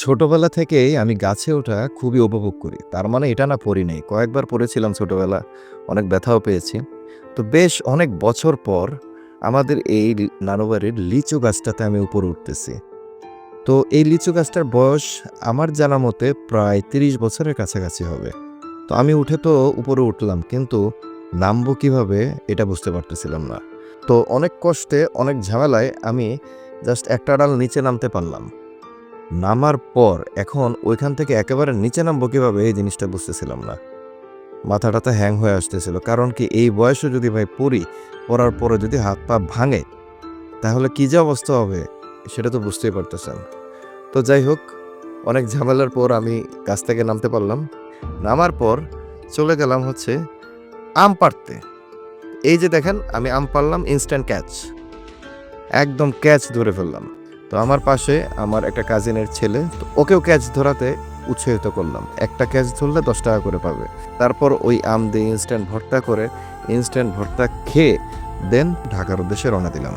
ছোটবেলা থেকেই আমি গাছে ওঠা খুবই উপভোগ করি। তার মানে এটা না পড়ি নাই। কয়েকবার পড়েছিলাম ছোটবেলা, অনেক ব্যথাও পেয়েছি। তো বেশ অনেক বছর পর আমাদের এই নানু বাড়ির লিচু গাছটাতে আমি উপরে উঠতেছি। তো এই লিচু গাছটার বয়স আমার জানা মতে প্রায় ৩০ বছরের কাছাকাছি হবে। তো আমি উঠে তো উপরে উঠলাম, কিন্তু নামবো কিভাবে এটা বুঝতে পারতেছিলাম না। তো অনেক কষ্টে, অনেক ঝামেলায় আমি জাস্ট একটা ডাল নিচে নামতে পারলাম। নামার পর এখন ওইখান থেকে একেবারে নিচে নামবো কিভাবে এই জিনিসটা বুঝতেছিলাম না। মাথা-টাথা হ্যাং হয়ে আসতেছিল। কারণ কি, এই বয়সে যদি ভাই পড়ি, পড়ার পরে যদি হাত পা ভাঙে তাহলে কি যে অবস্থা হবে সেটা তো বুঝতেই পারতেছেন। তো যাই হোক, অনেক ঝামেলার পর আমি গাছ থেকে নামতে পারলাম। নামার পর চলে গেলাম হচ্ছে আম পাড়তে। এই যে দেখেন, আমি আম পাড়লাম, ইনস্ট্যান্ট ক্যাচ। একদম ক্যাচ ধরে ফেললাম। তো আমার পাশে আমার একটা কাজিনের ছেলে, তো ওকেও ক্যাচ ধরাতে উৎসাহিত করলাম। একটা ক্যাচ ধরলে ১০ টাকা করে পাবে। তারপর ওই আম দিয়ে ইনস্ট্যান্ট ভর্তা করে, ইনস্ট্যান্ট ভর্তা খেয়ে দেন ঢাকার উদ্দেশ্যে রওনা দিলাম।